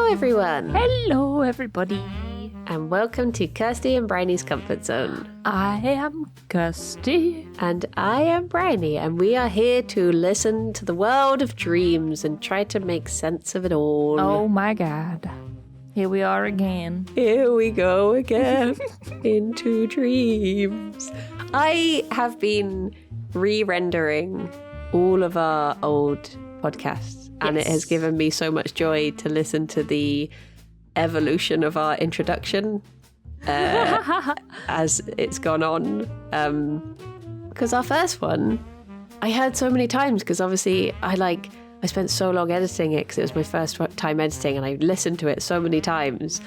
everyone. Hello, everybody. And welcome to Kirsty and Bryony's Comfort Zone. I am Kirsty. And I am Bryony, and we are here to listen to the world of dreams and try to make sense of it all. Oh my god. Here we are again. Here we go again into dreams. I have been re-rendering all of our old podcasts, and it has given me so much joy to listen to the evolution of our introduction as it's gone on. Because our first one, I heard so many times, because obviously I spent so long editing it because it was my first time editing, and I listened to it so many times.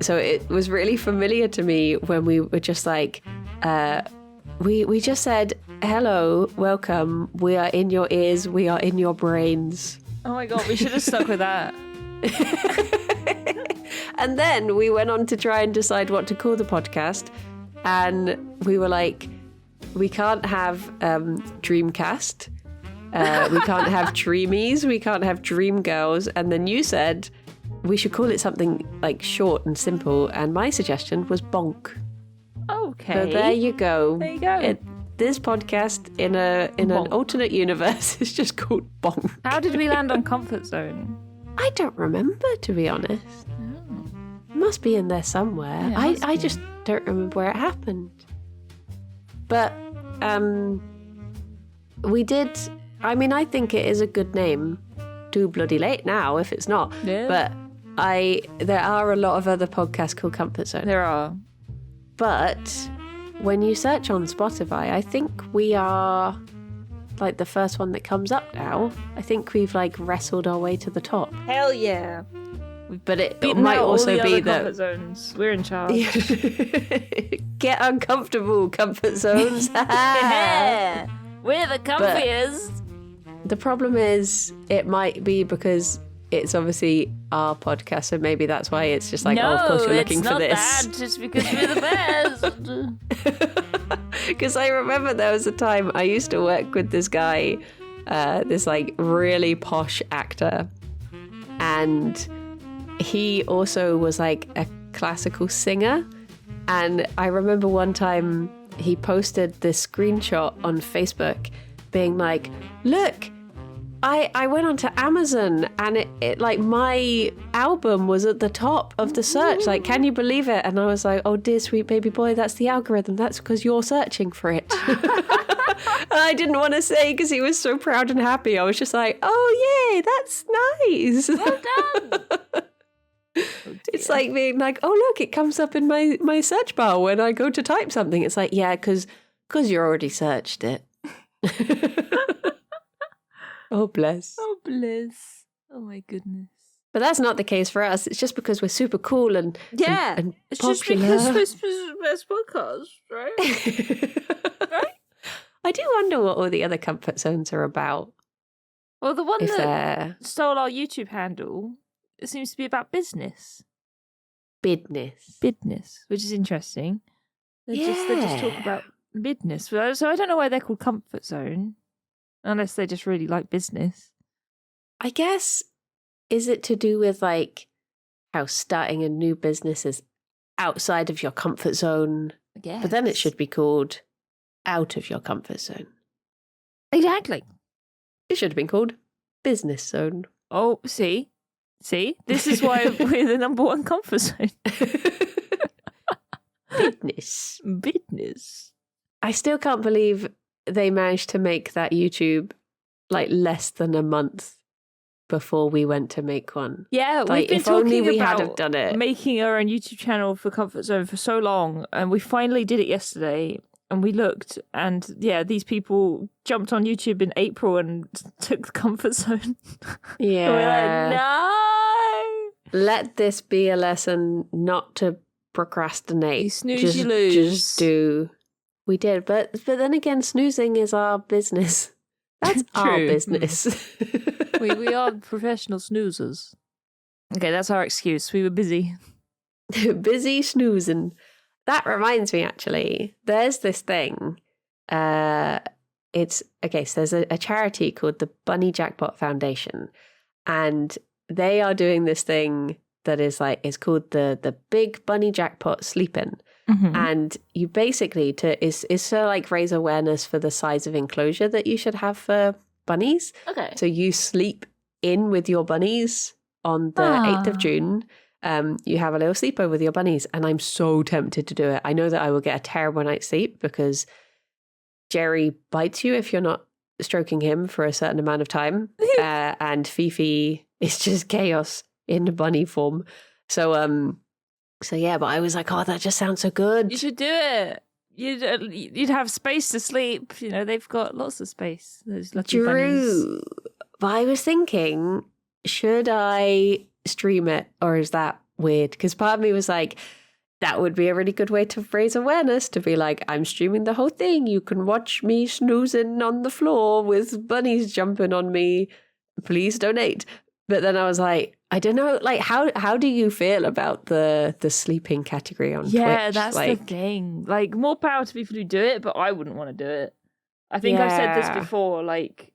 So it was really familiar to me when we were just like, we just said, hello, welcome, we are in your ears, we are in your brains. Oh my god, we should have stuck with that. And then we went on to try and decide what to call the podcast, and we were like, we can't have Dreamcast, we can't have Dreamies, we can't have Dream Girls. And then you said we should call it something like short and simple, and my suggestion was Bonk. Okay. So there you go. There you go. This podcast in an alternate universe is just called Bonk. How did we land on Comfort Zone? I don't remember, to be honest. Oh. It must be in there somewhere. Yeah, I just don't remember where it happened. But we did. I mean, I think it is a good name. Too bloody late now if it's not. Yeah. But there are a lot of other podcasts called Comfort Zone. There are. But when you search on Spotify, I think we are like the first one that comes up now. I think we've like wrestled our way to the top. Hell yeah. But it might also be that Comfort Zones. We're in charge. Get uncomfortable, Comfort Zones. Yeah. We're the comfiest. But the problem is, it might be because it's obviously our podcast, so maybe that's why it's just like, of course you're looking for this. No, it's not that, just because we're the best. Because I remember there was a time I used to work with this guy, this like really posh actor, and he also was like a classical singer. And I remember one time he posted this screenshot on Facebook being like, look, I went onto Amazon and it like my album was at the top of the search. Like, can you believe it? And I was like, oh dear sweet baby boy, that's the algorithm. That's because you're searching for it. And I didn't want to say because he was so proud and happy. I was just like, oh yay, that's nice. Well done. It's like being like, oh look, it comes up in my search bar when I go to type something. It's like, yeah, because you already searched it. Oh, bless. Oh, bless. Oh, my goodness. But that's not the case for us. It's just because we're super cool and and it's popular. just because we're the best podcast, right? Right? I do wonder what all the other Comfort Zones are about. Well, the one If that they're stole our YouTube handle, it seems to be about business. business. Which is interesting. They just talk about business. So I don't know why they're called Comfort Zone. Unless they just really like business. I guess, is it to do with like how starting a new business is outside of your comfort zone? I guess. But then it should be called out of your comfort zone. Exactly. It should have been called business zone. Oh, see? This is why we're the number one comfort zone. Business. I still can't believe they managed to make that YouTube like less than a month before we went to make one. Yeah, like, we've been if only talking we about had have done it. Making our own YouTube channel for Comfort Zone for so long, and we finally did it yesterday. And we looked, and yeah, these people jumped on YouTube in April and took the Comfort Zone. Yeah, we're like, no. Let this be a lesson not to procrastinate. You snooze, you lose. Just do. We did, but then again, snoozing is our business. That's our business. we are professional snoozers. Okay, that's our excuse. We were busy. Busy snoozing. That reminds me, actually, there's this thing. It's okay. So there's a charity called the Bunny Jackpot Foundation, and they are doing this thing that is like, it's called the Big Bunny Jackpot Sleep-In. Mm-hmm. And you basically is to like raise awareness for the size of enclosure that you should have for bunnies. Okay. So you sleep in with your bunnies on the 8th of June. You have a little sleepover with your bunnies, and I'm so tempted to do it. I know that I will get a terrible night's sleep because Jerry bites you if you're not stroking him for a certain amount of time. And Fifi is just chaos in bunny form. So yeah, but I was like, oh, that just sounds so good. You should do it. You'd have space to sleep. You know, they've got lots of space. Those lucky bunnies. But I was thinking, should I stream it or is that weird? Because part of me was like, that would be a really good way to raise awareness, to be like, I'm streaming the whole thing. You can watch me snoozing on the floor with bunnies jumping on me. Please donate. But then I was like, I don't know, like, how do you feel about the sleeping category on Twitch? Yeah, that's the thing. Like, more power to people who do it, but I wouldn't want to do it. I think I've said this before, like,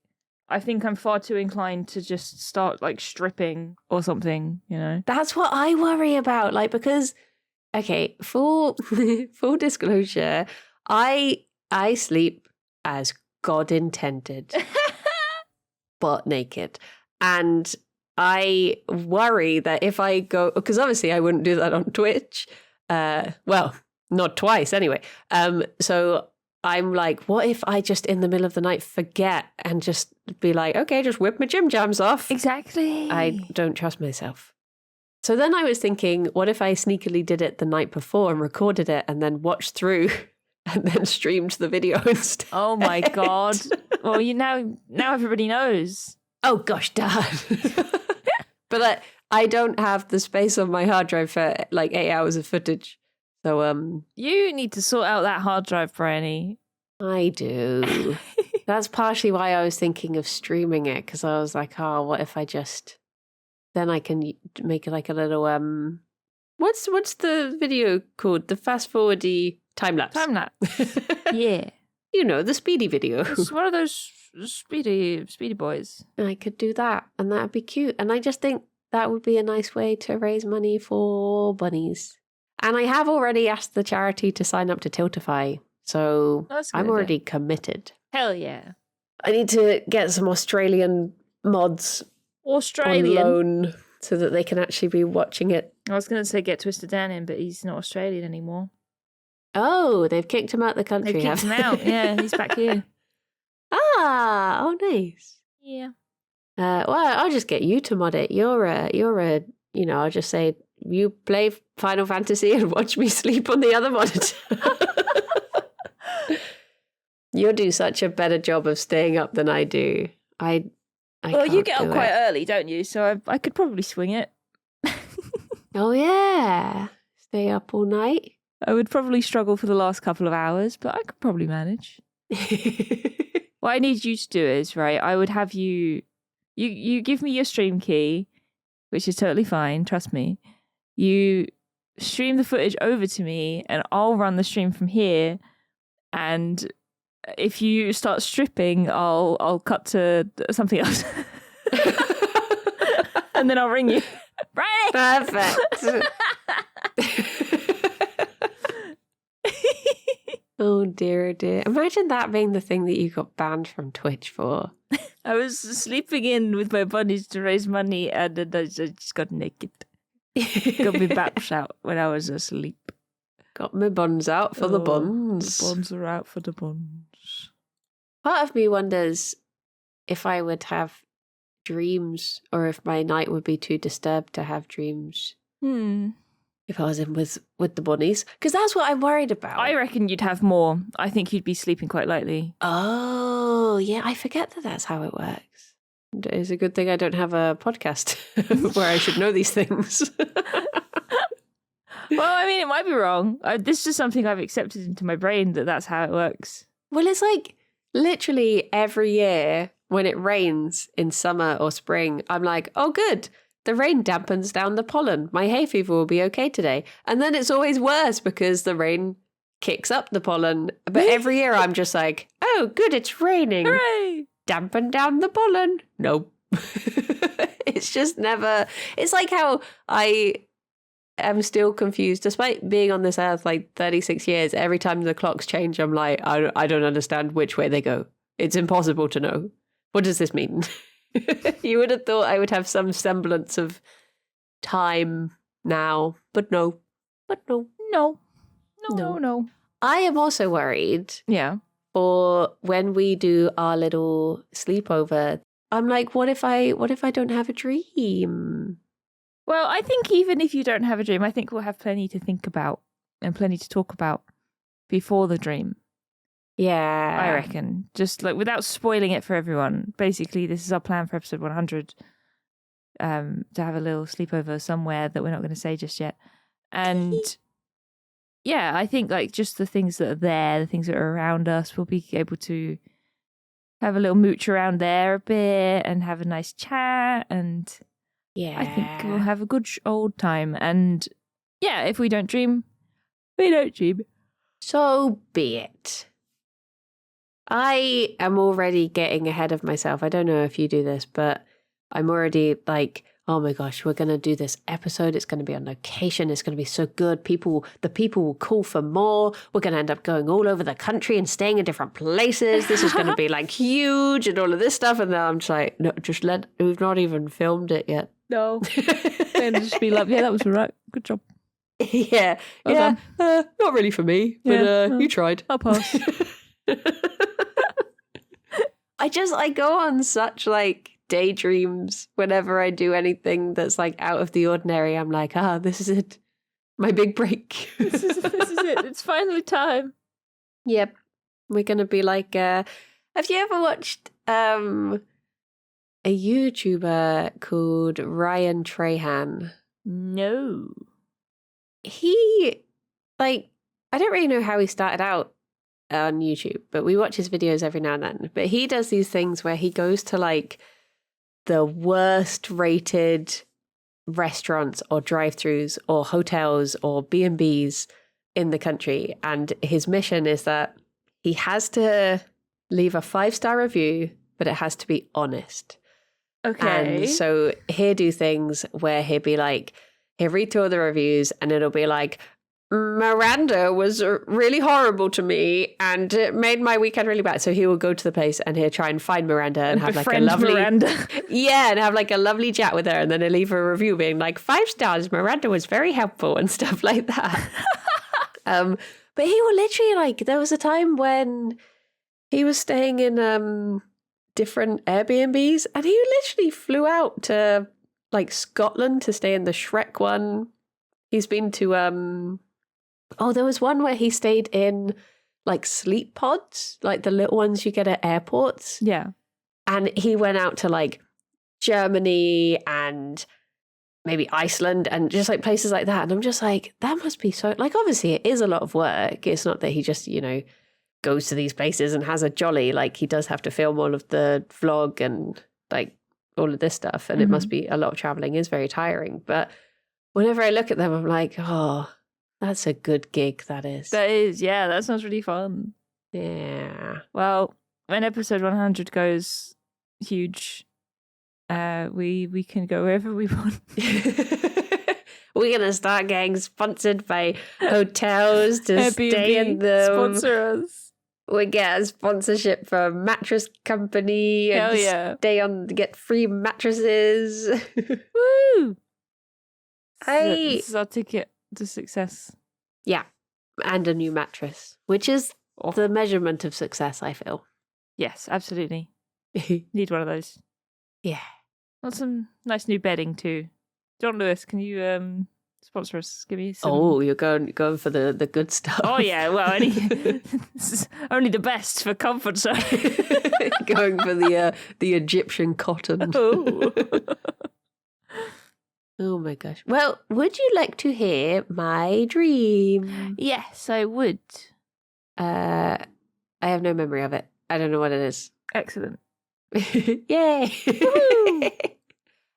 I think I'm far too inclined to just start, like, stripping or something, you know? That's what I worry about, like, because, okay, full disclosure, I sleep as God intended, butt naked. And I worry that if I go, because obviously I wouldn't do that on Twitch. Well, not twice anyway. So I'm like, what if I just in the middle of the night forget and just be like, okay, just whip my gym jams off. Exactly. I don't trust myself. So then I was thinking, what if I sneakily did it the night before and recorded it and then watched through and then streamed the video instead? Oh my God. Well, now everybody knows. Oh gosh, Dad. But I don't have the space on my hard drive for like 8 hours of footage. So you need to sort out that hard drive, Bryony. I do. That's partially why I was thinking of streaming it, because I was like, oh, what if I just then I can make like a little what's the video called? The fast forwardy time lapse. Time lapse. Yeah. You know, the speedy video. It's one of those speedy boys. I could do that, and that'd be cute. And I just think that would be a nice way to raise money for bunnies. And I have already asked the charity to sign up to Tiltify, so I'm already committed. Hell yeah. I need to get some Australian mods on loan so that they can actually be watching it. I was going to say get Twisted Dan in, but he's not Australian anymore. Oh, they've kicked him out the country. They've kicked him out. Yeah, he's back here. Ah, oh, nice. Yeah. Well, I'll just get you to mod it. You're a, you know, I'll just say you play Final Fantasy and watch me sleep on the other monitor. You'll do such a better job of staying up than I do. I well, you get up quite early, don't you? So I could probably swing it. Oh yeah, stay up all night. I would probably struggle for the last couple of hours, but I could probably manage. What I need you to do is, right, I would have you give me your stream key, which is totally fine, trust me. You stream the footage over to me and I'll run the stream from here, and if you start stripping, I'll cut to something else. And then I'll ring you. Right? Perfect. Oh dear, oh dear. Imagine that being the thing that you got banned from Twitch for. I was sleeping in with my bunnies to raise money, and then I just got naked. Got my baps out when I was asleep. Got my buns out for the buns. The buns are out for the buns. Part of me wonders if I would have dreams, or if my night would be too disturbed to have dreams. If I was in with the bunnies. Because that's what I'm worried about. I reckon you'd have more. I think you'd be sleeping quite lightly. Oh, yeah. I forget that that's how it works. It's a good thing I don't have a podcast where I should know these things. Well, I mean, it might be wrong. This is just something I've accepted into my brain that that's how it works. Well, it's like literally every year when it rains in summer or spring, I'm like, oh, good. The rain dampens down the pollen. My hay fever will be okay today. And then it's always worse because the rain kicks up the pollen. But every year I'm just like, oh, good, it's raining. Hooray! Dampen down the pollen. Nope. It's just never. It's like how I am still confused, despite being on this earth like 36 years. Every time the clocks change, I'm like, I don't understand which way they go. It's impossible to know. What does this mean? You would have thought I would have some semblance of time now, but no. No. I am also worried. Yeah. For when we do our little sleepover, I'm like, what if I don't have a dream? Well, I think even if you don't have a dream, I think we'll have plenty to think about and plenty to talk about before the dream. Yeah. I reckon. Just like without spoiling it for everyone. Basically, this is our plan for episode 100. To have a little sleepover somewhere that we're not going to say just yet. And yeah, I think like just the things that are there, the things that are around us, we'll be able to have a little mooch around there a bit and have a nice chat. And I think we'll have a good old time. And yeah, if we don't dream, we don't dream. So be it. I am already getting ahead of myself. I don't know if you do this, but I'm already like, oh my gosh, we're going to do this episode. It's going to be on location. It's going to be so good. The people will call for more. We're going to end up going all over the country and staying in different places. This is going to be like huge and all of this stuff. And then I'm just like, no, we've not even filmed it yet. No. And just be like, yeah, that was all right. Good job. Yeah. Well yeah. Not really for me, but you tried. I'll pass. I go on such like daydreams whenever I do anything that's like out of the ordinary. I'm like, this is it. My big break. This is it. It's finally time. Yep. We're going to be like, have you ever watched a YouTuber called Ryan Trahan? No. He, like, I don't really know how he started out on YouTube, but we watch his videos every now and then. But he does these things where he goes to like the worst rated restaurants or drive-thrus or hotels or B&Bs in the country. And his mission is that he has to leave a 5-star review, but it has to be honest. Okay. And so he'll do things where he'll be like, he'll read through all the reviews and it'll be like, Miranda was really horrible to me and it made my weekend really bad. So he will go to the place and he'll try and find Miranda and have like a lovely Miranda. Yeah, and have like a lovely chat with her, and then he'll leave a review being like 5 stars, Miranda was very helpful and stuff like that. But he will literally like, there was a time when he was staying in different Airbnbs and he literally flew out to like Scotland to stay in the Shrek one. He's been to there was one where he stayed in like sleep pods, like the little ones you get at airports. Yeah. And he went out to like Germany and maybe Iceland and just like places like that. And I'm just like, that must be so, like, obviously it is a lot of work. It's not that he just, goes to these places and has a jolly. Like, he does have to film all of the vlog and like all of this stuff. And it must be a lot of traveling, is very tiring. But whenever I look at them, I'm like, oh, that's a good gig, that is. That is, yeah, that sounds really fun. Yeah. Well, when episode 100 goes huge, we can go wherever we want. We're going to start getting sponsored by hotels to Airbnb, stay in them. Sponsor us. We get a sponsorship from mattress company and get free mattresses. Woo! This is our ticket to success. Yeah, and a new mattress, which is the measurement of success, I feel. Yes, absolutely. Need one of those. Yeah. Want some nice new bedding too. John Lewis, can you sponsor us? Give me some. Oh, you're going for the good stuff. Oh yeah, well, only the best for comfort zone. Going for the Egyptian cotton. Oh. Oh my gosh. Well, would you like to hear my dream? Yes, I would. I have no memory of it. I don't know what it is. Excellent. Yay!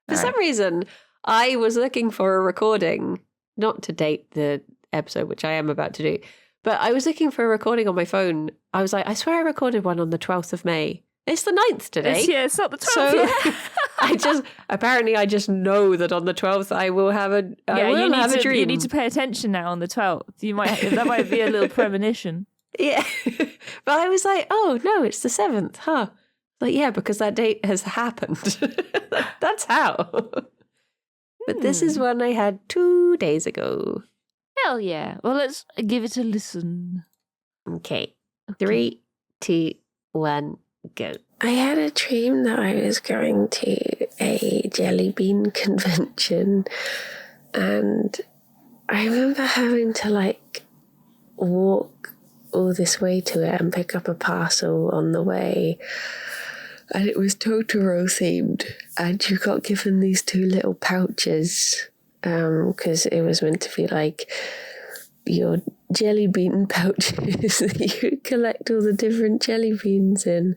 For some reason, I was looking for a recording, not to date the episode, which I am about to do, but I was looking for a recording on my phone. I was like, I swear I recorded one on the 12th of May. It's the 9th today. It's not the 12th. So apparently I just know that on the 12th I will have a dream. You need to pay attention now on the 12th. That might be a little premonition. Yeah. But I was like, oh no, it's the 7th, huh? Like, yeah, because that date has happened. That's how. But this is one I had 2 days ago. Hell yeah. Well, let's give it a listen. Okay. 3, 2, 1, go. I had a dream that I was going to a Jellybean convention, and I remember having to walk all this way to it and pick up a parcel on the way, and it was Totoro themed, and you got given these 2 little pouches because it was meant to be like your jelly bean pouches that you collect all the different jelly beans in.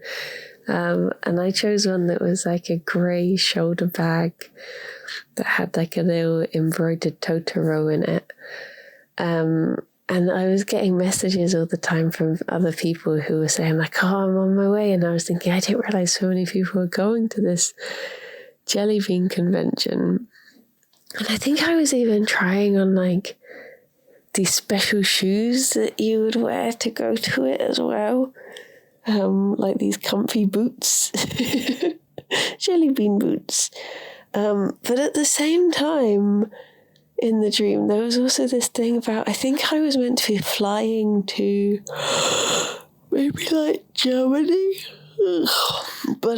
And I chose one that was like a grey shoulder bag that had like a little embroidered Totoro in it. And I was getting messages all the time from other people who were saying like, oh, I'm on my way. And I was thinking, I didn't realise so many people were going to this jelly bean convention. And I think I was even trying on like these special shoes that you would wear to go to it as well. Like these comfy boots, jelly bean boots. But at the same time, in the dream, there was also this thing about, I think I was meant to be flying to maybe like Germany. But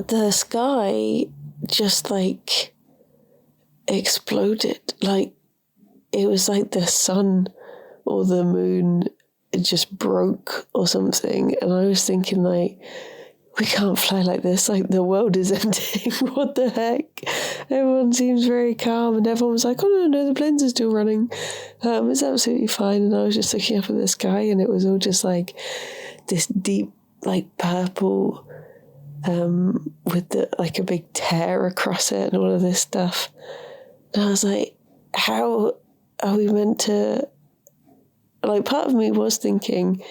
the sky just like exploded. Like it was like the sun or the moon just broke or something, and I was thinking like, we can't fly like this, like the world is ending. What the heck? Everyone seems very calm, and everyone was like, oh no, the planes are still running, it's absolutely fine. And I was just looking up at the sky, and it was all just like this deep like purple with the like a big tear across it and all of this stuff. And I was like, how are we meant to, like, part of me was thinking,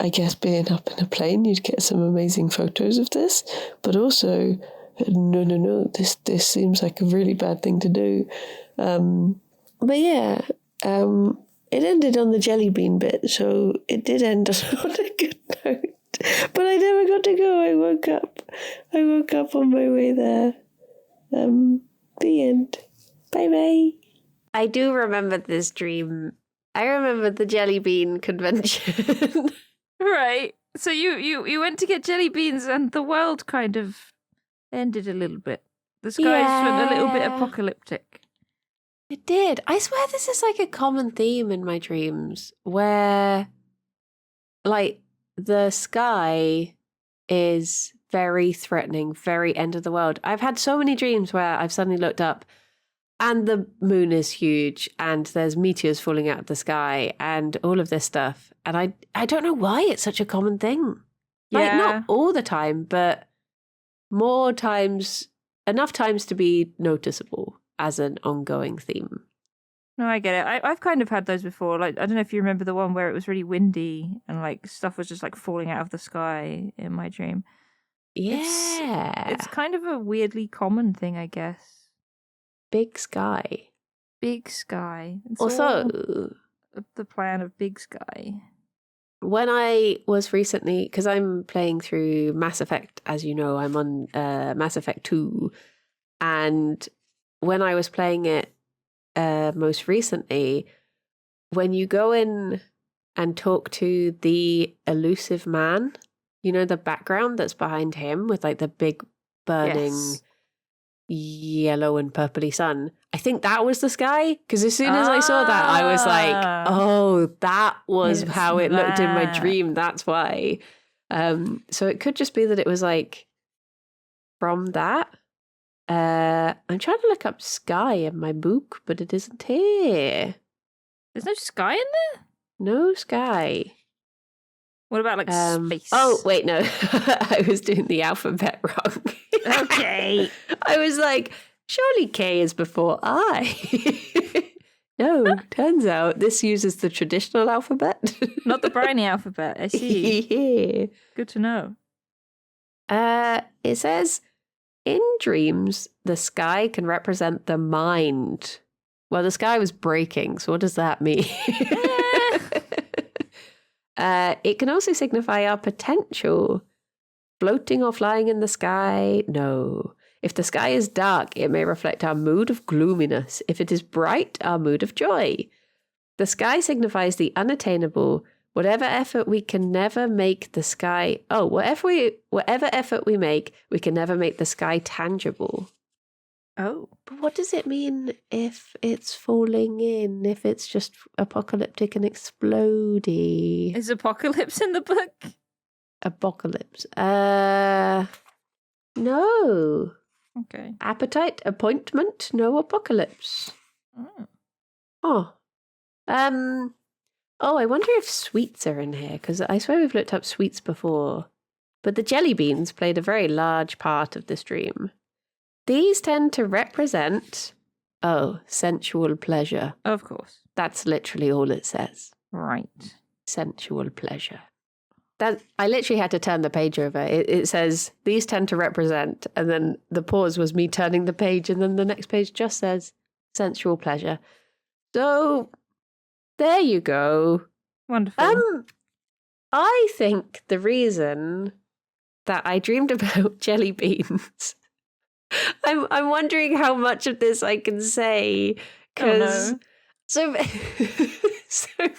I guess being up in a plane, you'd get some amazing photos of this. But also, no, this seems like a really bad thing to do. But yeah, it ended on the jelly bean bit, so it did end on a good note. But I never got to go. I woke up on my way there. The end. Bye-bye. I do remember this dream. I remember the jelly bean convention. Right. So you went to get jelly beans, and the world kind of ended a little bit. The sky just went a little bit apocalyptic. It did. I swear this is like a common theme in my dreams, where like the sky is very threatening, very end of the world. I've had so many dreams where I've suddenly looked up and the moon is huge and there's meteors falling out of the sky and all of this stuff. And I don't know why it's such a common thing. Like, not all the time, but more times, enough times to be noticeable as an ongoing theme. No, I get it. I've kind of had those before. Like, I don't know if you remember the one where it was really windy and like stuff was just like falling out of the sky in my dream. Yeah. It's kind of a weirdly common thing, I guess. Big sky. Big sky. It's also, the plan of Big Sky. When I was recently, because I'm playing through Mass Effect, as you know, I'm on Mass Effect 2. And when I was playing it most recently, when you go in and talk to the elusive man, you know, the background that's behind him with like the big burning yellow and purpley sun. I think that was the sky, because as soon as I saw that, I was like, oh, that was how it looked in my dream. That's why. So it could just be that it was like from that. I'm trying to look up sky in my book, but it isn't here. There's no sky in there? No sky. What about like space? Oh, wait, no. I was doing the alphabet wrong. Okay. I was like, surely K is before I. No, turns out this uses the traditional alphabet. Not the briny alphabet, I see. Yeah. Good to know. It says in dreams, the sky can represent the mind. Well, the sky was breaking, so what does that mean? It can also signify our potential. Floating or flying in the sky? No. If the sky is dark, it may reflect our mood of gloominess. If it is bright, our mood of joy. The sky signifies the unattainable. Whatever effort we can never make the sky... whatever effort we make, we can never make the sky tangible. Oh. But what does it mean if it's falling in? If it's just apocalyptic and explodey? Is apocalypse in the book? Apocalypse. No. Okay. Appetite, appointment, no apocalypse. Oh. I wonder if sweets are in here, because I swear we've looked up sweets before. But the Jellybeans played a very large part of this dream. These tend to represent, sensual pleasure. Of course. That's literally all it says. Right. Sensual pleasure. That I literally had to turn the page over. It says, these tend to represent, and then the pause was me turning the page, and then the next page just says, sensual pleasure. So, there you go. Wonderful. I think the reason that I dreamed about jelly beans... I'm wondering how much of this I can say, because so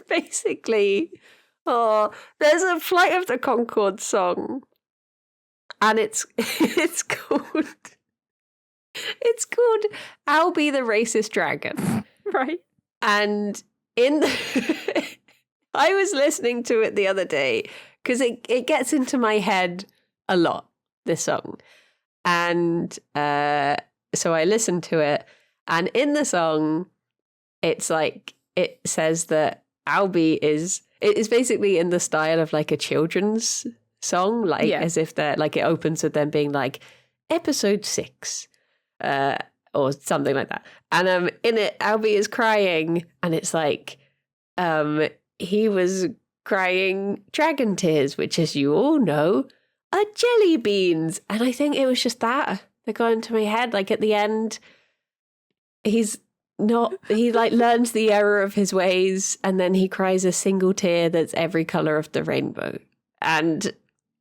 basically, there's a Flight of the Conchords song, and it's called "I'll Be the Racist Dragon," right? And I was listening to it the other day because it gets into my head a lot, this song. And so I listened to it, and in the song, it's like, it says that Albie is basically in the style of like a children's song, like as if they're like, it opens with them being like episode 6 or something like that. And in it, Albie is crying, and it's like he was crying dragon tears, which, as you all know, are jelly beans. And I think it was just that got into my head. Like at the end, he like learns the error of his ways, and then he cries a single tear that's every color of the rainbow. And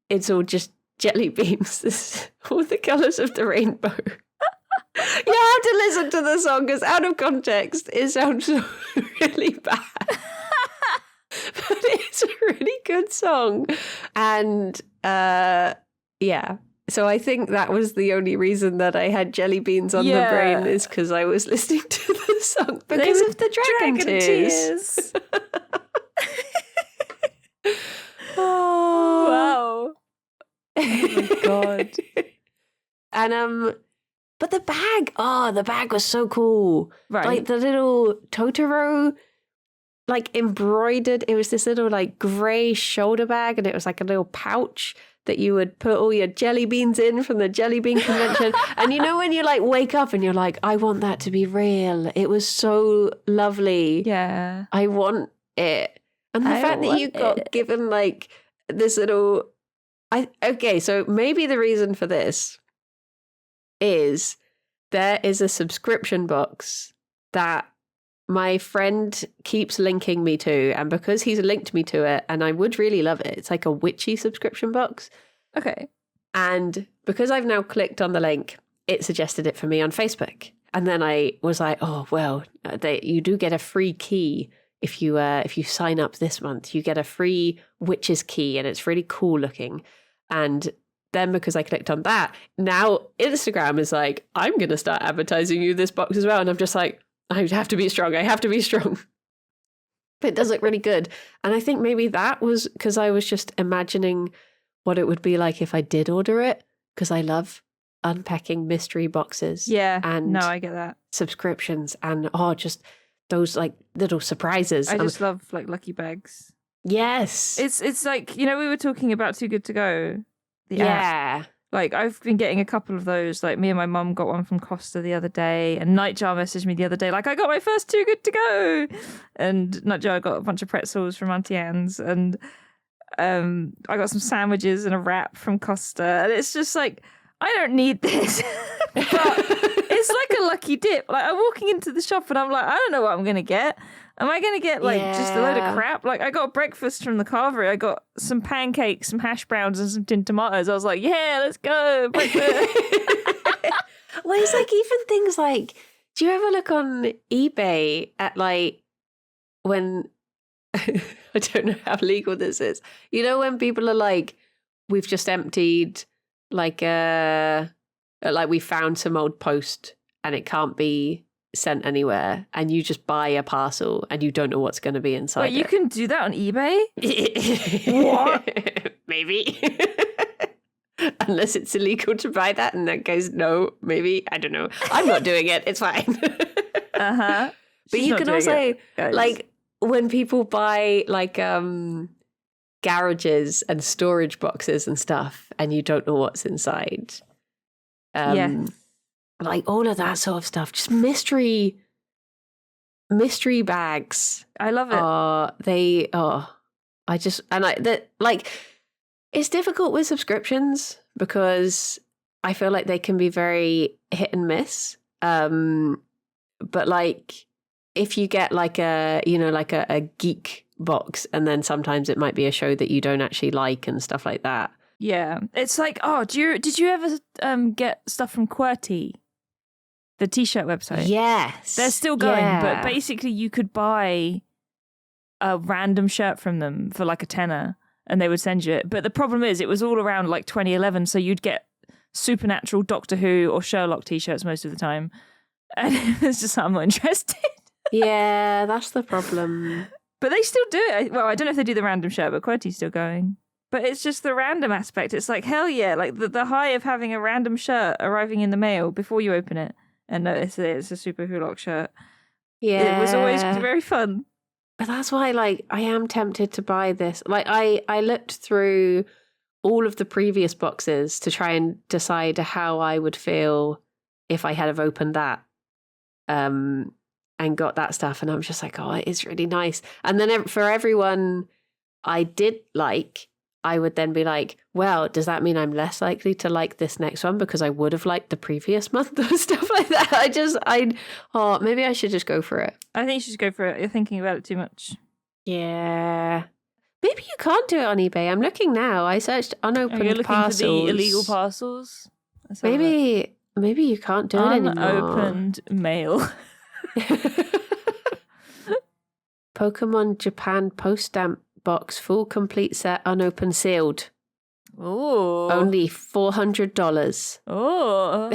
it's all just jelly beans, all the colors of the rainbow. You have to listen to the song, because out of context, it sounds really bad. But it's a really good song. And so I think that was the only reason that I had jelly beans on the brain, is because I was listening to the song because of the dragon tears. Oh, wow. Oh my God. And but the bag was so cool. Right. Like the little Totoro, like embroidered. It was this little like grey shoulder bag, and it was like a little pouch that you would put all your jelly beans in from the jelly bean convention. And you know when you like wake up and you're like, I want that to be real. It was so lovely. Yeah. I want it. And the fact that you got given like this little... so maybe the reason for this is there is a subscription box that my friend keeps linking me to, and because he's linked me to it, and I would really love it, it's like a witchy subscription box. Okay. And because I've now clicked on the link, it suggested it for me on Facebook. And then I was like, oh, well, you do get a free key if you sign up this month. You get a free witch's key, and it's really cool looking. And then because I clicked on that, now Instagram is like, I'm going to start advertising you this box as well. And I'm just like, I have to be strong. But it does look really good. And I think maybe that was because I was just imagining what it would be like if I did order it, because I love unpacking mystery boxes. Yeah. And no, I get that. Subscriptions and just those like little surprises. I just love like lucky bags. Yes. It's like, we were talking about Too Good To Go. The app. Like, I've been getting a couple of those. Like, me and my mum got one from Costa the other day, and Nightjar messaged me the other day, like, I got my first Too Good To Go. And Nightjar got a bunch of pretzels from Auntie Anne's, and I got some sandwiches and a wrap from Costa. And it's just like, I don't need this. But it's like a lucky dip. Like, I'm walking into the shop and I'm like, I don't know what I'm going to get. Am I going to get like just a load of crap? Like, I got breakfast from the carvery. I got some pancakes, some hash browns, and some tinned tomatoes. I was like, yeah, let's go. Breakfast. Well, it's like even things like, do you ever look on eBay at like when, I don't know how legal this is. You know, when people are like, we've just emptied like we found some old post and it can't be sent anywhere, and you just buy a parcel and you don't know what's going to be inside. Wait, you can do that on eBay? What? Maybe. Unless it's illegal to buy that, and that goes, no, maybe, I don't know. I'm not doing it. It's fine. Uh-huh. But you can also, like, when people buy, like, garages and storage boxes and stuff, and you don't know what's inside. Like, all of that sort of stuff. Just mystery bags. I love it. It's difficult with subscriptions because I feel like they can be very hit and miss. But like, if you get like a geek box, and then sometimes it might be a show that you don't actually like and stuff like that. Yeah, it's like, did you ever get stuff from QWERTY, the t-shirt website? Yes, they're still going, but basically you could buy a random shirt from them for like a tenner, and they would send you it. But the problem is, it was all around like 2011, so you'd get Supernatural, Doctor Who, or Sherlock t-shirts most of the time, and it's just I'm not interested. Yeah, that's the problem. But they still do it. Well, I don't know if they do the random shirt, but QWERTY's still going. But it's just the random aspect. It's like, hell yeah, like the high of having a random shirt arriving in the mail before you open it and notice it's a Super Hulock shirt. Yeah. It was always very fun. But that's why, like, I am tempted to buy this. Like, I looked through all of the previous boxes to try and decide how I would feel if I had have opened that and got that stuff. And I'm just like, oh, it is really nice. And then for everyone I did like, I would then be like, well, does that mean I'm less likely to like this next one because I would have liked the previous month or stuff like that? Maybe I should just go for it. I think you should go for it. You're thinking about it too much. Yeah. Maybe you can't do it on eBay. I'm looking now. I searched unopened you're looking parcels. For the illegal parcels? Maybe you can't do it anymore. Unopened mail. Pokemon Japan post stamp box, full complete set, unopened, sealed. Oh. Only $400. Oh.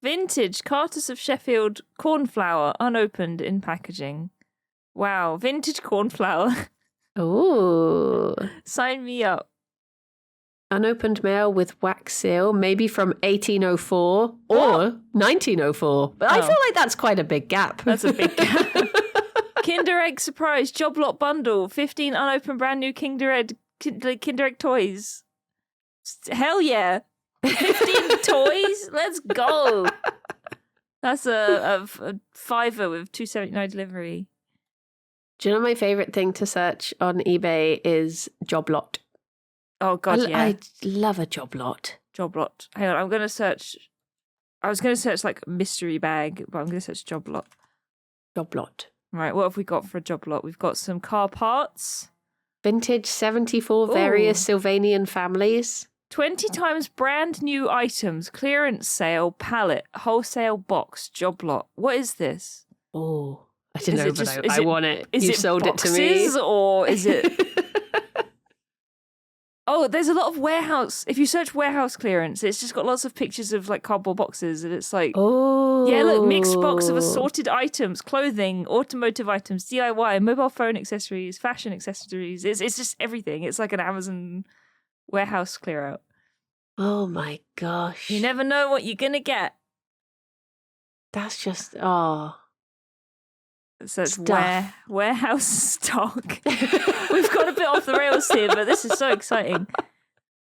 Vintage Carters of Sheffield corn flour, unopened in packaging. Wow, vintage corn flour. Oh. Sign me up. Unopened mail with wax seal, maybe from 1804 or 1904. But I feel like that's quite a big gap. That's a big gap. Kinder Egg surprise job lot bundle, 15 unopened brand new Kinder Egg toys. Hell yeah. 15 toys? Let's go. That's a fiver with $2.79 delivery. Do you know my favorite thing to search on eBay is job lot? Oh god, yeah. I love a job lot. Job lot. Hang on, I'm going to search. I was going to search like mystery bag, but I'm going to search job lot. Job lot. Right, what have we got for a job lot? We've got some car parts. Vintage 74 various Sylvanian families. 20 times brand new items, clearance sale, pallet, wholesale box, job lot. What is this? Oh, I don't know, but I want it. You sold it to me. Or is it... Oh, there's a lot of warehouse. If you search warehouse clearance, it's just got lots of pictures of like cardboard boxes, and it's like, yeah, look, mixed box of assorted items, clothing, automotive items, DIY, mobile phone accessories, fashion accessories. It's just everything. It's like an Amazon warehouse clear out. Oh my gosh! You never know what you're gonna get. That's just So it's warehouse stock. We've got a bit off the rails here, but this is so exciting.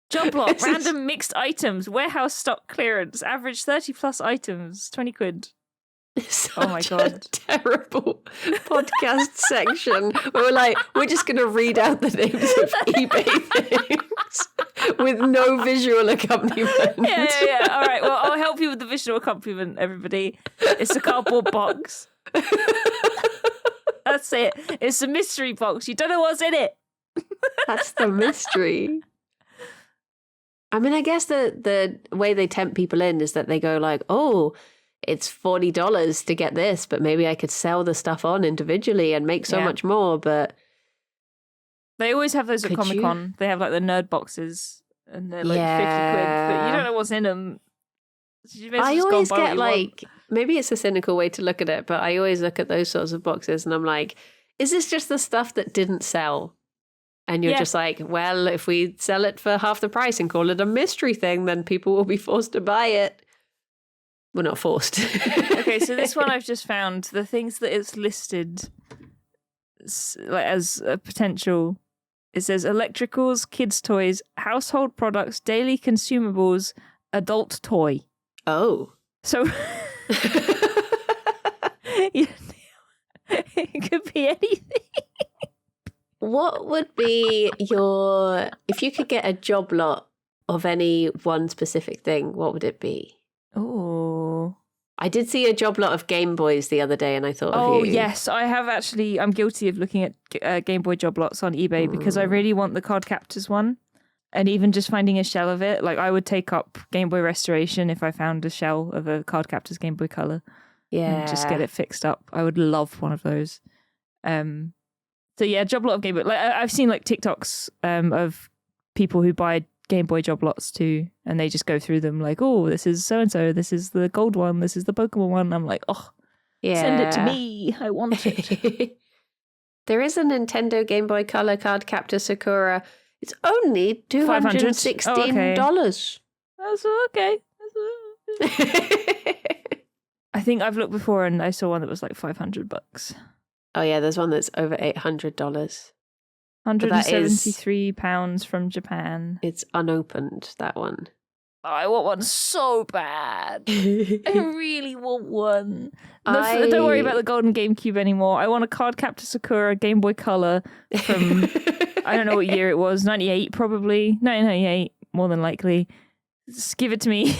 Job lot, random mixed items, warehouse stock clearance, average 30 plus items, 20 quid. Oh my god. Terrible podcast section. We're just going to read out the names of eBay things. with no visual accompaniment. Yeah. All right, well, I'll help you with the visual accompaniment, everybody. It's a cardboard box. That's it. It's a mystery box. You don't know what's in it. That's the mystery. I mean, I guess the way they tempt people in is that they go like, oh, it's $40 to get this, but maybe I could sell the stuff on individually and make so much more. But they always have those at Comic-Con. They have like the nerd boxes and they're like 50 quid, but you don't know what's in them. So I always get like, maybe it's a cynical way to look at it, but I always look at those sorts of boxes and I'm like, is this just the stuff that didn't sell? And you're just like, well, if we sell it for half the price and call it a mystery thing, then people will be forced to buy it. We're not forced. Okay, so this one I've just found, the things that it's listed like as a potential, it says electricals, kids' toys, household products, daily consumables, adult toy. Oh. So it could be anything. What would be your, if you could get a job lot of any one specific thing, what would it be? Oh. I did see a job lot of Game Boys the other day and I thought of you. Oh, yes. I have actually, I'm guilty of looking at Game Boy job lots on eBay because I really want the Card Captors one. And even just finding a shell of it, like I would take up Game Boy Restoration if I found a shell of a Card Captors Game Boy Color. Yeah. And just get it fixed up. I would love one of those. So yeah, job lot of Game Boy. Like I've seen like TikToks of people who buy Game Boy job lots too, and they just go through them like, oh, this is so and so, this is the gold one, this is the Pokemon one. I'm like, oh, send it to me. I want it. There is a Nintendo Game Boy Color Card Captor Sakura. It's only $216. That's okay. I think I've looked before and I saw one that was like $500. Oh yeah, there's one that's over $800. £173 from Japan. It's unopened, that one. Oh, I want one so bad. I really want one. Don't worry about the golden GameCube anymore. I want a Card Captor Sakura Game Boy Color from, I don't know what year it was, 98 probably. 1998, more than likely. Just give it to me.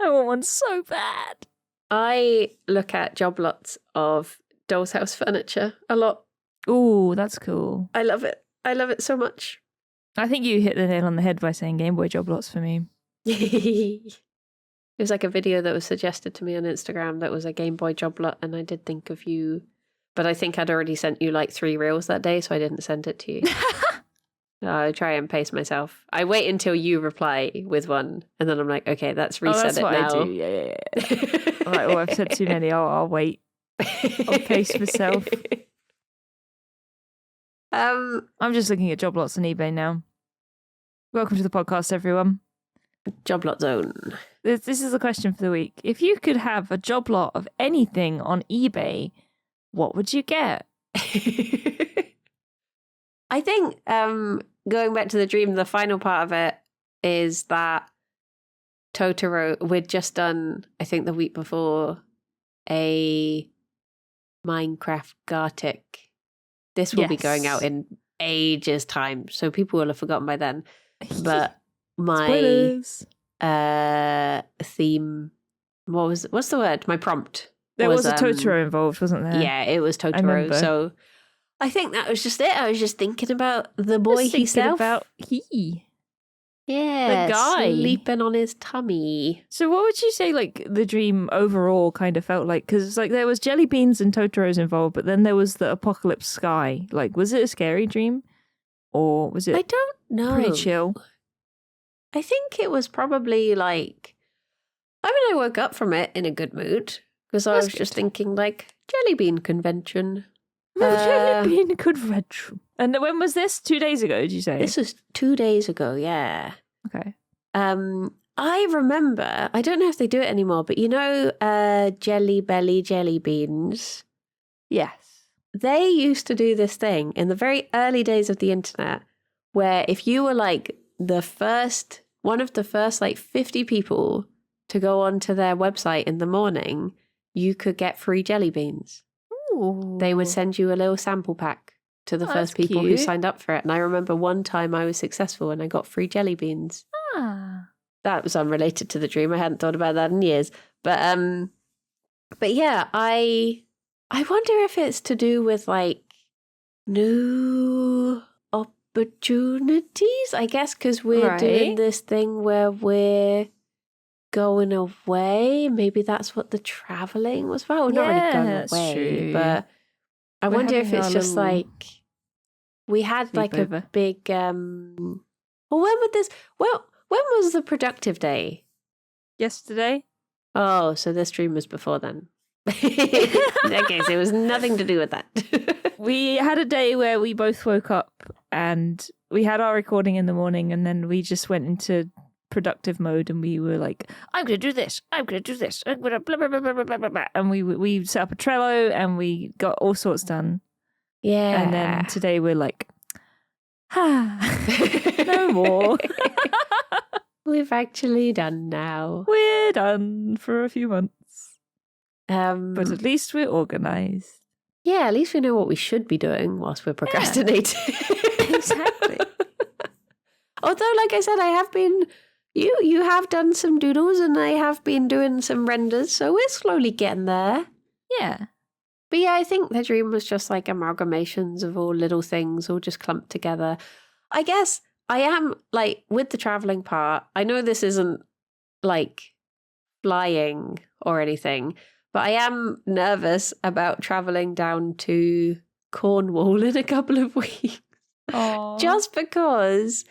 I want one so bad. I look at job lots of Doll's House furniture a lot. Ooh, that's cool. I love it. I love it so much. I think you hit the nail on the head by saying Game Boy job lots for me. It was like a video that was suggested to me on Instagram that was a Game Boy job lot, and I did think of you. But I think I'd already sent you like 3 reels that day, so I didn't send it to you. I try and pace myself. I wait until you reply with one, and then I'm like, okay, let's reset that's it what now. I do. Yeah. I'm like, oh, I've said too many. I'll wait. I'll pace myself. I'm just looking at job lots on eBay now. Welcome to the podcast, everyone. Job lot zone. This is the question for the week. If you could have a job lot of anything on eBay, what would you get? I think going back to the dream, the final part of it is that Totoro, we'd just done, I think the week before, a Minecraft Gartic. This will be going out in ages time, so people will have forgotten by then. But my theme, what's the word? My prompt. There was a Totoro involved, wasn't there? Yeah, it was Totoro. So I think that was just it. I was just thinking about the boy himself. About he. Yeah, the guy sleeping on his tummy. So what would you say like the dream overall kind of felt like? Because like there was Jellybeans and Totoro's involved, but then there was the apocalypse sky. Like, was it a scary dream? Or was it I don't know. Pretty chill? I think it was probably like, I mean, I woke up from it in a good mood because I was just thinking like Jellybean convention. Jellybean convention. And when was this? 2 days ago, did you say? This was 2 days ago, yeah. Okay. I remember, I don't know if they do it anymore, but you know Jelly Belly Jellybeans? Yes. They used to do this thing in the very early days of the internet where if you were like one of the first like 50 people to go onto their website in the morning, you could get free jelly beans. Ooh. They would send you a little sample pack to the Oh, first that's people who cute. signed up for it. And I remember one time I was successful and I got free jelly beans. Ah. That was unrelated to the dream. I hadn't thought about that in years. But yeah, I wonder if it's to do with like new opportunities, I guess, because we're doing Right. this thing where we're going away. Maybe that's what the traveling was about. We're not really Yeah, going that's away, true. but I We're wonder if having it's our just little like we had like a sleepover. big well, when was the productive day? Yesterday? Oh, so this dream was before then. Okay, so it was nothing to do with that. We had a day where we both woke up and we had our recording in the morning, and then we just went into productive mode and we were like, I'm going to do this. I'm going to do this. I'm going to blah, blah, blah, blah, blah, blah, blah. And we set up a Trello and we got all sorts done. Yeah. And then today we're like, no more. We've actually done now. We're done for a few months. But But at least we're organised. yeah, at least we know what we should be doing whilst we're procrastinating. Exactly. Although, like I said, I have been. You have done some doodles, and I have been doing some renders, so we're slowly getting there. Yeah. But yeah, I think the dream was just like amalgamations of all little things, all just clumped together. I guess I am like with the traveling part. I know this isn't like flying or anything, but I am nervous about traveling down to Cornwall in a couple of weeks. Aww. Just because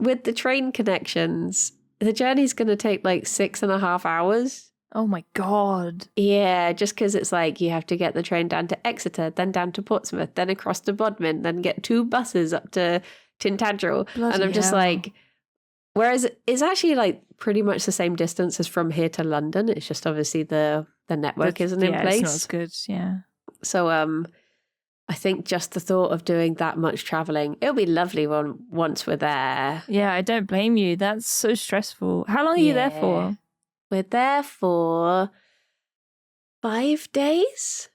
with the train connections, the journey's going to take like 6.5 hours. Oh my God. Yeah, just because it's like you have to get the train down to Exeter, then down to Portsmouth, then across to Bodmin, then get 2 buses up to Tintagel. Bloody and I'm just hell. like, whereas it's actually like pretty much the same distance as from here to London. It's just obviously the network isn't in place. It's not as good. Yeah. So I think just the thought of doing that much traveling, it'll be lovely once we're there. Yeah, I don't blame you. That's so stressful. How long are you there for? We're there for 5 days.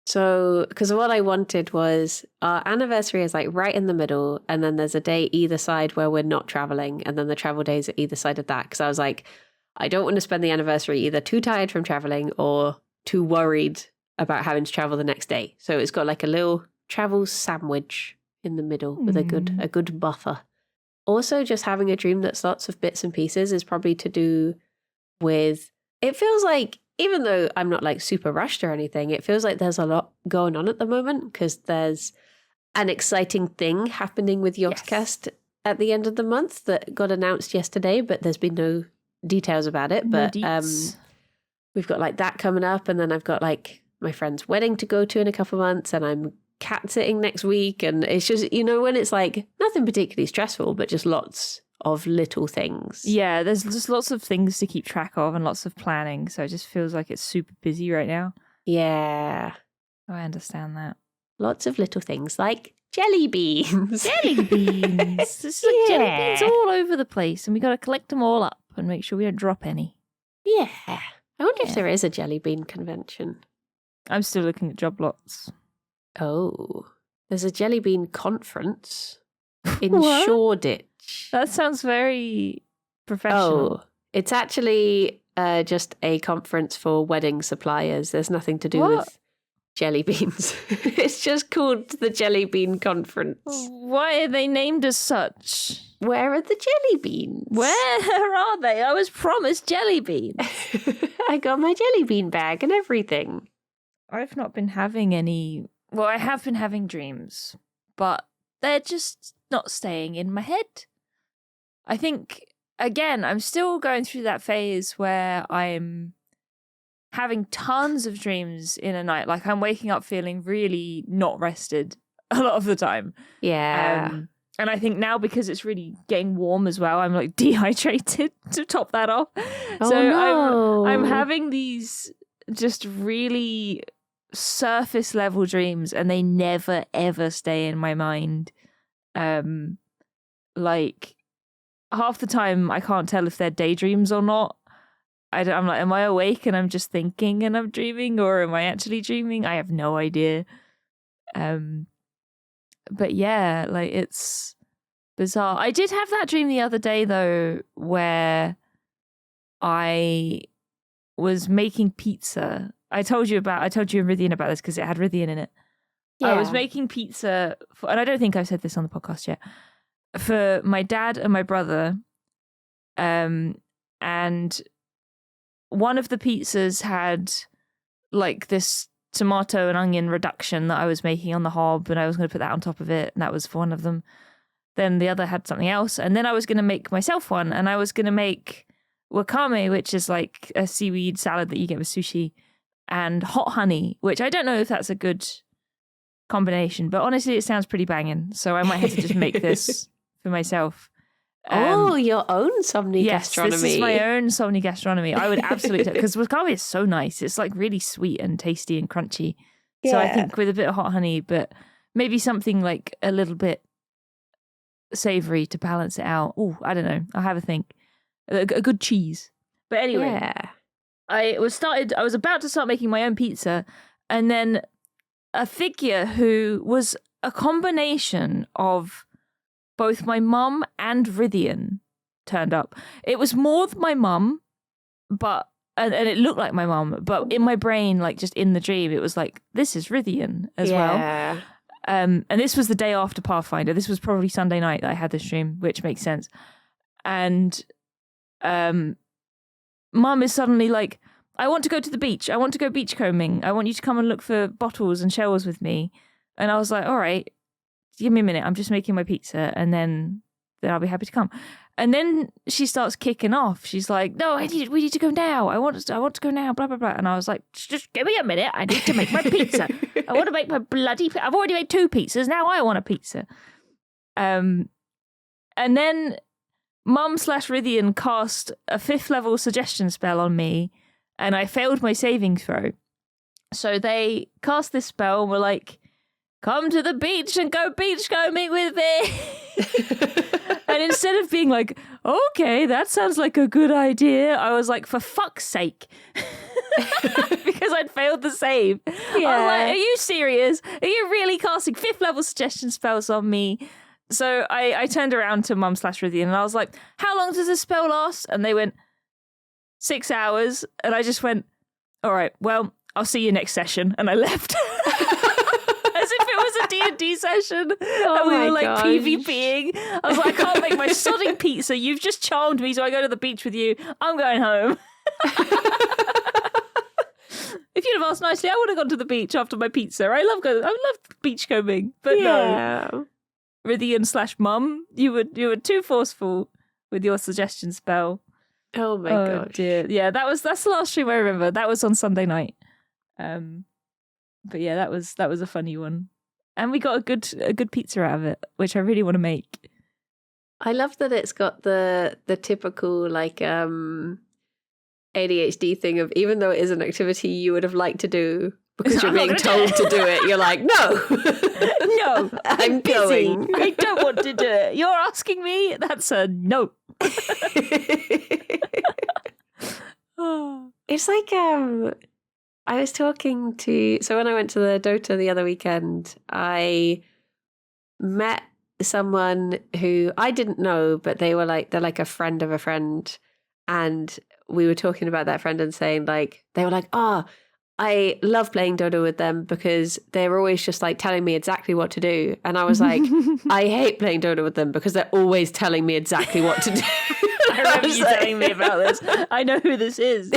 So, because what I wanted was our anniversary is like right in the middle, and then there's a day either side where we're not traveling, and then the travel days are either side of that. Because I was like, I don't want to spend the anniversary either too tired from traveling or too worried about having to travel the next day. So it's got like a little travel sandwich in the middle with a good buffer. Also, just having a dream that's lots of bits and pieces is probably to do with, it feels like, even though I'm not like super rushed or anything, it feels like there's a lot going on at the moment because there's an exciting thing happening with Yogscast at the end of the month that got announced yesterday, but there's been no details about it. But we've got like that coming up, and then I've got like my friend's wedding to go to in a couple of months, and I'm cat sitting next week, and it's just, you know, when it's like nothing particularly stressful, but just lots of little things. Yeah, there's just lots of things to keep track of and lots of planning, so it just feels like it's super busy right now. Yeah. I understand that. Lots of little things like jelly beans. Jelly beans. There's like jelly beans all over the place, and we got to collect them all up and make sure we don't drop any. Yeah. I wonder if there is a jelly bean convention. I'm still looking at job lots. Oh. There's a jelly bean conference in What? Shoreditch. That sounds very professional. Oh, it's actually just a conference for wedding suppliers. There's nothing to do with jelly beans. It's just called the Jelly Bean Conference. Why are they named as such? Where are the jelly beans? Where are they? I was promised jelly beans. I got my jelly bean bag and everything. I've not been having any. Well, I have been having dreams, but they're just not staying in my head. I think, again, I'm still going through that phase where I'm having tons of dreams in a night. Like, I'm waking up feeling really not rested a lot of the time. Yeah. And I think now, because it's really getting warm as well, I'm like dehydrated to top that off. Oh, So no. I'm having these just really surface level dreams, and they never ever stay in my mind. Like, half the time I can't tell if they're daydreams or not. I'm like, am I awake and I'm just thinking and I'm dreaming, or am I actually dreaming? I have no idea. But yeah, like it's bizarre. I did have that dream the other day though, where I was making pizza. I told you and Rythian about this because it had Rythian in it. I was making pizza, and I don't think I've said this on the podcast yet, for my dad and my brother. And one of the pizzas had like this tomato and onion reduction that I was making on the hob, and I was going to put that on top of it, and that was for one of them. Then the other had something else, and then I was going to make myself one, and I was going to make wakame, which is like a seaweed salad that you get with sushi, and hot honey, which I don't know if that's a good combination, but honestly it sounds pretty banging, so I might have to just make this for myself. Your own Somni gastronomy. This is my own Somni gastronomy. I would absolutely, because wakame is so nice. It's like really sweet and tasty and crunchy. So I think with a bit of hot honey, but maybe something like a little bit savory to balance it out. Oh, I don't know. I'll have a think. A good cheese. But anyway, I was about to start making my own pizza, and then a figure who was a combination of both my mum and Rythian turned up. It was more than my mum, but and it looked like my mum, but in my brain, like just in the dream, it was like, this is Rythian as well. And this was the day after Pathfinder. This was probably Sunday night that I had this dream, which makes sense. And mum is suddenly like, I want to go to the beach. I want to go beachcombing. I want you to come and look for bottles and shells with me. And I was like, all right, give me a minute. I'm just making my pizza, and then I'll be happy to come. And then she starts kicking off. She's like, no, we need to go now. I want to go now, blah, blah, blah. And I was like, just give me a minute. I need to make my pizza. I want to make my I've already made 2 pizzas. Now I want a pizza. And then Mum/Rythian cast a 5th level suggestion spell on me, and I failed my saving throw. So they cast this spell and were like, come to the beach and go beachcombing with me. And instead of being like, okay, that sounds like a good idea, I was like, for fuck's sake. Because I'd failed the save. I was like, are you serious? Are you really casting 5th level suggestion spells on me? So I turned around to Mum/Rythian and I was like, how long does this spell last? And they went, 6 hours. And I just went, all right, well, I'll see you next session. And I left. As if it was a D&D session. And we were like PvPing. I was like, I can't make my sodding pizza. You've just charmed me, so I go to the beach with you. I'm going home. If you'd have asked nicely, I would have gone to the beach after my pizza. I love beachcombing. But no. Rythian/mum, you were too forceful with your suggestion spell. Oh my gosh. Dear. Yeah, that's the last stream I remember. That was on Sunday night. But yeah, that was a funny one. And we got a good pizza out of it, which I really want to make. I love that it's got the typical like ADHD thing of, even though it is an activity you would have liked to do because you're being told to do it, you're like, no. No, I'm busy. going. I don't want to do it. You're asking me? That's a no. It's like I was talking to, so when I went to the Dota the other weekend, I met someone who I didn't know, but they're like a friend of a friend, and we were talking about that friend and saying like, they were like, I love playing Dota with them because they're always just like telling me exactly what to do. And I was like, I hate playing Dota with them because they're always telling me exactly what to do. I remember you telling me about this. I know who this is.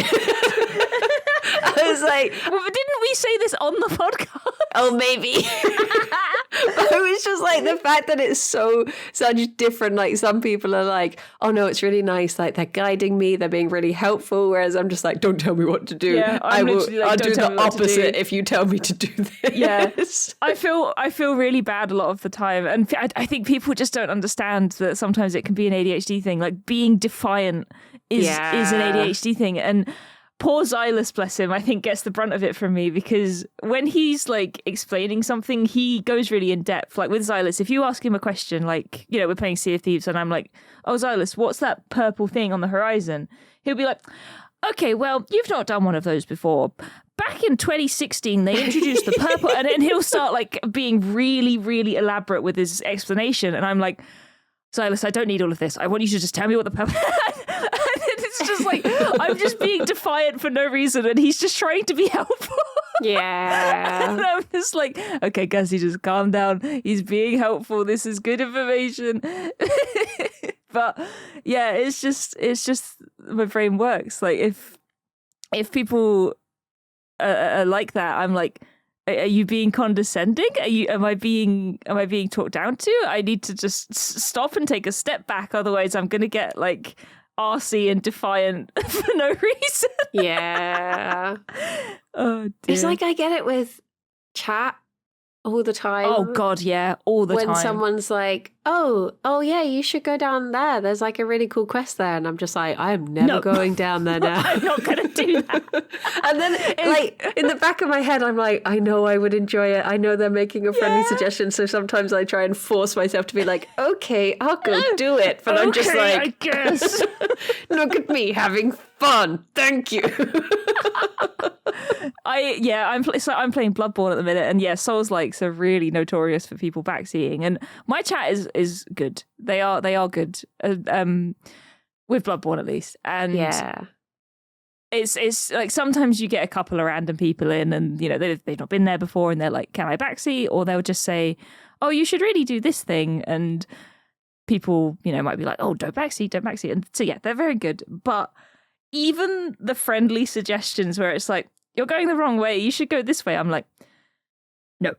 I was like, well, but didn't we say this on the podcast? Oh, maybe. But it was just like the fact that it's such different. Like some people are like, oh no, it's really nice. Like they're guiding me. They're being really helpful. Whereas I'm just like, don't tell me what to do. Yeah, I'll do the opposite if you tell me to do this. Yeah. I feel really bad a lot of the time. And I think people just don't understand that sometimes it can be an ADHD thing. Like being defiant is an ADHD thing. And poor Xylus, bless him, I think gets the brunt of it from me, because when he's like explaining something, he goes really in depth. Like with Xylus, if you ask him a question, like, you know, we're playing Sea of Thieves and I'm like, oh, Xylus, what's that purple thing on the horizon? He'll be like, okay, well, you've not done one of those before, back in 2016, they introduced the purple, and then he'll start like being really, really elaborate with his explanation. And I'm like, Silas, I don't need all of this. I want you to just tell me what the purple. And it's just like, I'm just being defiant for no reason. And he's just trying to be helpful. Yeah. And I'm just like, okay, Gussie, just calm down. He's being helpful. This is good information. But yeah, it's just my brain works. Like if people are like that, I'm like, are you being condescending? Am I being talked down to? I need to just stop and take a step back. Otherwise, I'm gonna get like arsey and defiant for no reason. Yeah. Oh, dear. It's like I get it with chat all the time. Oh God, yeah, all the time. When someone's like, oh yeah, you should go down there. There's like a really cool quest there. And I'm just like, I am never going down there now. I'm not going to do that. And then like in the back of my head, I'm like, I know I would enjoy it. I know they're making a friendly suggestion. So sometimes I try and force myself to be like, okay, I'll go do it. But I'm just like, I guess. Look at me having fun. Thank you. I'm playing Bloodborne at the minute, and yeah, Souls likes are really notorious for people backseeing, and my chat is good. They are good. With Bloodborne at least, and yeah, it's like sometimes you get a couple of random people in, and you know they've not been there before, and they're like, "Can I backseat?" Or they'll just say, "Oh, you should really do this thing," and people might be like, "Oh, don't backseat," and so yeah, they're very good, but. Even the friendly suggestions where it's like, you're going the wrong way, you should go this way. I'm like, no.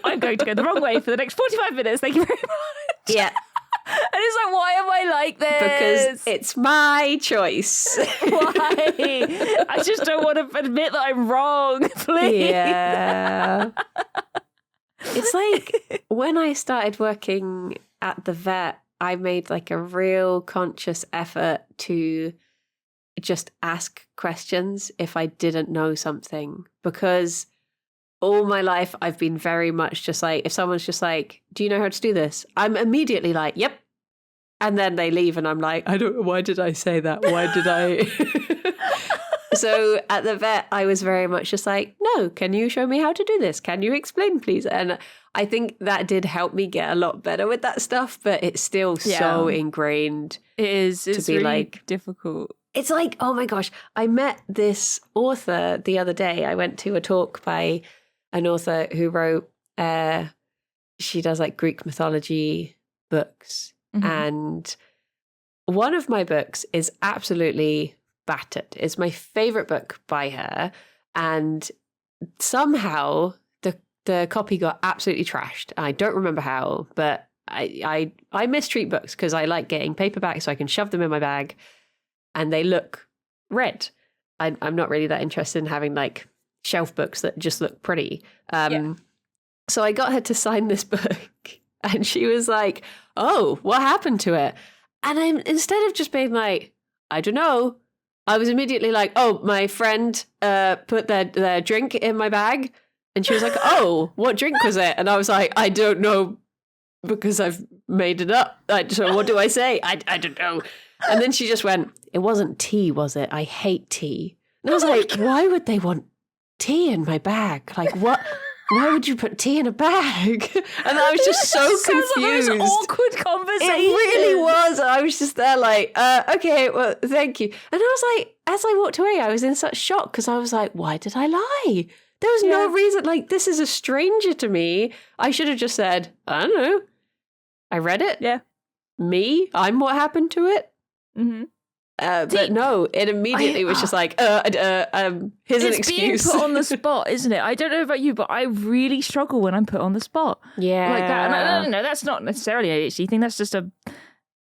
I'm going to go the wrong way for the next 45 minutes. Thank you very much. Yeah. And it's like, why am I like this? Because it's my choice. Why? I just don't want to admit that I'm wrong, please. Yeah. It's like when I started working at the vet, I made like a real conscious effort to just ask questions if I didn't know something, because all my life I've been very much just like, if someone's just like, do you know how to do this? I'm immediately like, yep. And then they leave and I'm like, I don't know, why did I say that? Why did I? So at the vet, I was very much just like, no, can you show me how to do this? Can you explain, please? And I think that did help me get a lot better with that stuff, but it's still so ingrained. It is. It's be really like difficult. It's like, oh my gosh, I met this author the other day. I went to a talk by an author who wrote, she does like Greek mythology books. Mm-hmm. And one of my books is absolutely battered. It's my favorite book by her. And somehow the copy got absolutely trashed. I don't remember how, but I mistreat books because I like getting paperbacks so I can shove them in my bag and they look read. I'm not really that interested in having like shelf books that just look pretty. So I got her to sign this book and she was like, oh, what happened to it? And instead of just being like, I don't know, I was immediately like, oh, my friend put their drink in my bag. And she was like, oh, what drink was it? And I was like, I don't know because I've made it up. So what do I say? I don't know. And then she just went, it wasn't tea, was it? I hate tea. And I was like, why would they want tea in my bag? Like, what? Why would you put tea in a bag? And I was just so confused. Sounds like awkward conversation. It really was. I was just there like, okay, well, thank you. And I was like, as I walked away, I was in such shock because I was like, why did I lie? There was no reason. Like, this is a stranger to me. I should have just said, I don't know. I read it. Yeah. Me? I'm what happened to it. Mm-hmm. But no, it immediately was just like, here's an excuse. It's being put on the spot, isn't it? I don't know about you, but I really struggle when I'm put on the spot. Yeah. Like that. And I don't know, that's not necessarily an ADHD thing. That's just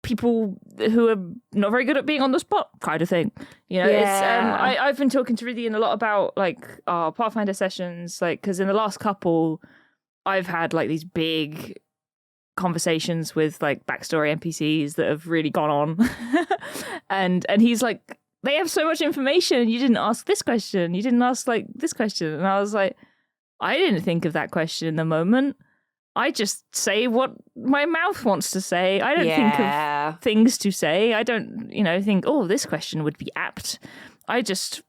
people who are not very good at being on the spot kind of thing. You know, it's, I've been talking to Ridian a lot about like our Pathfinder sessions, like, because in the last couple, I've had like these big conversations with like backstory NPCs that have really gone on. and he's like, they have so much information. You didn't ask this question. You didn't ask like this question. And I was like, I didn't think of that question in the moment. I just say what my mouth wants to say. I don't think of things to say. I don't, think, oh, this question would be apt. I just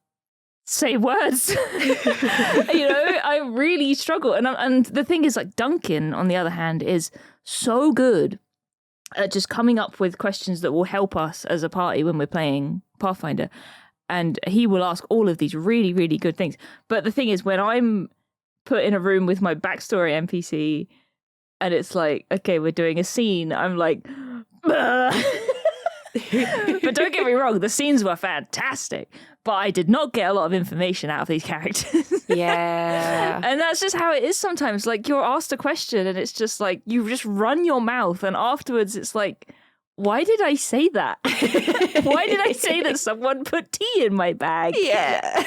say words. I really struggle. And the thing is, like, Duncan, on the other hand, is so good at just coming up with questions that will help us as a party when we're playing Pathfinder. And he will ask all of these really, really good things. But the thing is, when I'm put in a room with my backstory NPC and it's like, okay, we're doing a scene, I'm like, but don't get me wrong, the scenes were fantastic, but I did not get a lot of information out of these characters. Yeah. And that's just how it is sometimes. Like, you're asked a question and it's just like, you just run your mouth, and afterwards it's like, why did I say that? Why did I say that someone put tea in my bag? Yeah.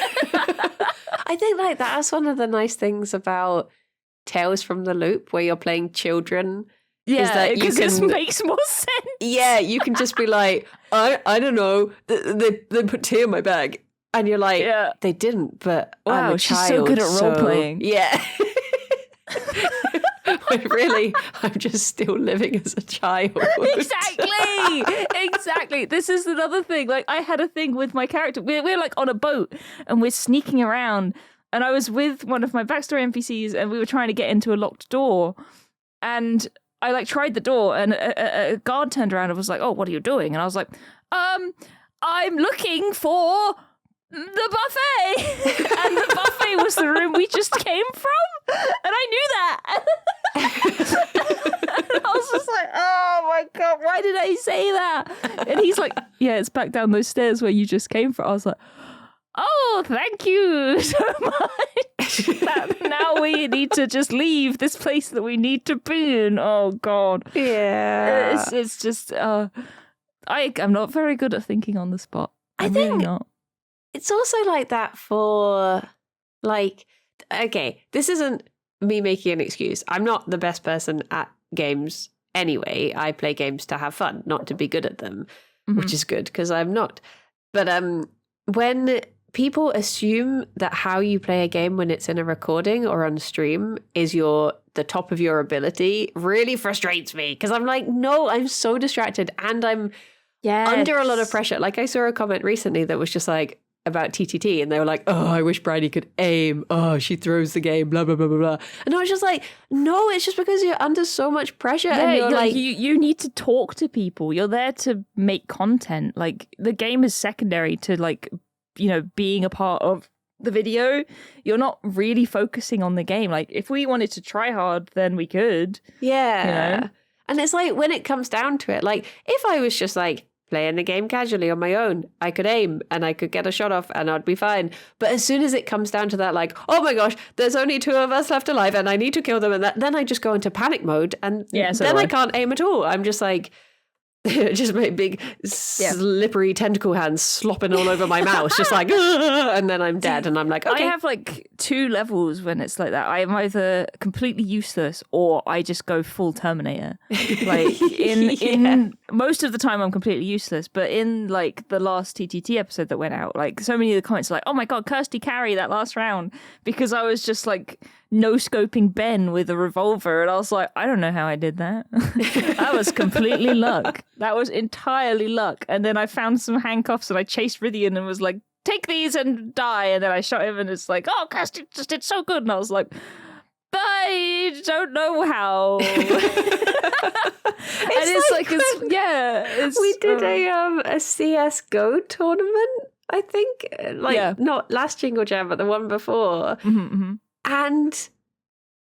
I think like that's one of the nice things about Tales from the Loop, where you're playing children. Yeah, because it makes more sense. Yeah, you can just be like, I don't know, they put tea in my bag. And you're like, they didn't, but wow, I'm a she's child, so good at role-playing. Yeah. When really, I'm just still living as a child. Exactly. This is another thing. Like, I had a thing with my character. We're like on a boat and we're sneaking around. And I was with one of my backstory NPCs and we were trying to get into a locked door. And I like tried the door and a guard turned around and was like, oh, what are you doing? And I was like, I'm looking for the buffet. And the buffet was the room we just came from. And I knew that. And I was just like, oh my God, why did I say that? And he's like, yeah, it's back down those stairs where you just came from. I was like, oh, thank you so much. Now we need to just leave this place that we need to be in. Oh God. Yeah. It's just, I'm not very good at thinking on the spot. I think really not. It's also like that for, like, okay, this isn't me making an excuse. I'm not the best person at games anyway. I play games to have fun, not to be good at them, which is good because I'm not. But when people assume that how you play a game when it's in a recording or on stream is the top of your ability, really frustrates me because I'm like, no, I'm so distracted and I'm under a lot of pressure. Like, I saw a comment recently that was just like, about TTT, and they were like, oh, I wish Bridie could aim. Oh, she throws the game, blah, blah, blah, blah, blah. And I was just like, no, it's just because you're under so much pressure. Yeah, and you're like, you need to talk to people. You're there to make content. Like, the game is secondary to, like, being a part of the video. You're not really focusing on the game. Like, if we wanted to try hard, then we could. Yeah. And it's like, when it comes down to it, like, if I was just like, playing the game casually on my own, I could aim and I could get a shot off and I'd be fine. But as soon as it comes down to that, like, oh my gosh, there's only 2 of us left alive and I need to kill them, and then I just go into panic mode and then I can't aim at all. I'm just like, just my big slippery tentacle hands slopping all over my mouse, just like, and then I'm dead and I'm like, okay. I have like 2 levels when it's like that. I'm either completely useless or I just go full Terminator. Like, in most of the time I'm completely useless, but in like the last TTT episode that went out, like, so many of the comments are like, oh my God, Kirsty carry that last round, because I was just like no-scoping Ben with a revolver, and I was like, I don't know how I did that. That was completely luck. That was entirely luck. And then I found some handcuffs and I chased Rythian and was like, take these and die. And then I shot him and it's like, oh, Kirsty just did so good. And I was like, I don't know how. We did a CSGO tournament, I think, not last Jingle Jam, but the one before. And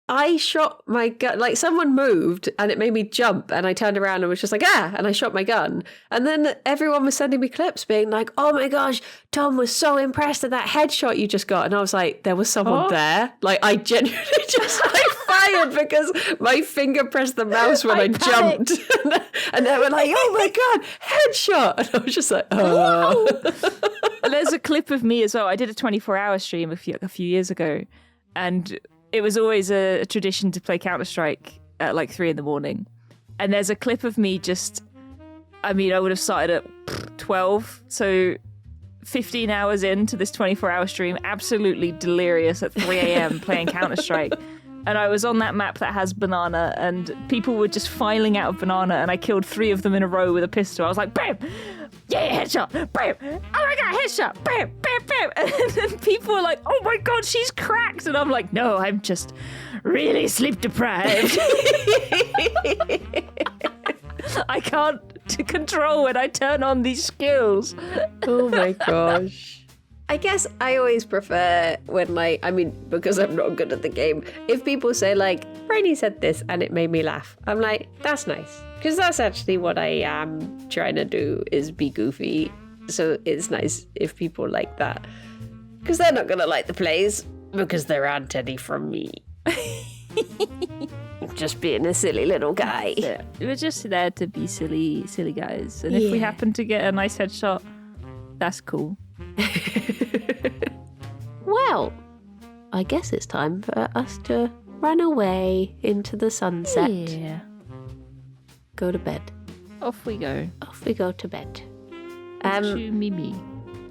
I shot my gun, like, someone moved and it made me jump, and I turned around and was just like, and I shot my gun. And then everyone was sending me clips being like, oh my gosh, Tom was so impressed at that headshot you just got. And I was like, there was someone there. Like, I genuinely just fired because my finger pressed the mouse when I jumped. And they were like, oh my God, headshot. And I was just like, oh. There's a clip of me as well. I did a 24-hour stream a few years ago. And it was always a tradition to play Counter-Strike at like 3 a.m. And there's a clip of me I would have started at 12. So 15 hours into this 24-hour stream, absolutely delirious at 3 a.m. playing Counter-Strike. And I was on that map that has banana, and people were just filing out of banana, and I killed 3 of them in a row with a pistol. I was like, bam! yeah, headshot, bam, oh my god, headshot, bam, bam, bam. And then people are like, oh my god, she's cracked. And I'm like, no, I'm just really sleep deprived. I can't control when I turn on these skills. Oh my gosh. I guess I always prefer when, like, I mean, because I'm not good at the game, if people say, like, Rainy said this and it made me laugh, I'm like, that's nice. Because that's actually what I am trying to do, is be goofy. So it's nice if people like that. Because they're not going to like the plays, because there aren't any from me. Just being a silly little guy. Yeah. We're just there to be silly guys. And if we happen to get a nice headshot, that's cool. Well, I guess it's time for us to run away into the sunset. Yeah. Go to bed. Off we go. Off we go to bed. To Mimi.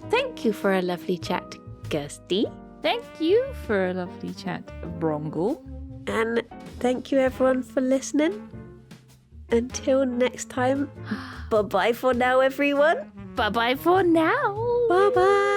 Thank you for a lovely chat, Kirsty. Thank you for a lovely chat, Brongle. And thank you everyone for listening. Until next time, bye-bye for now, everyone. Bye-bye for now. Bye-bye.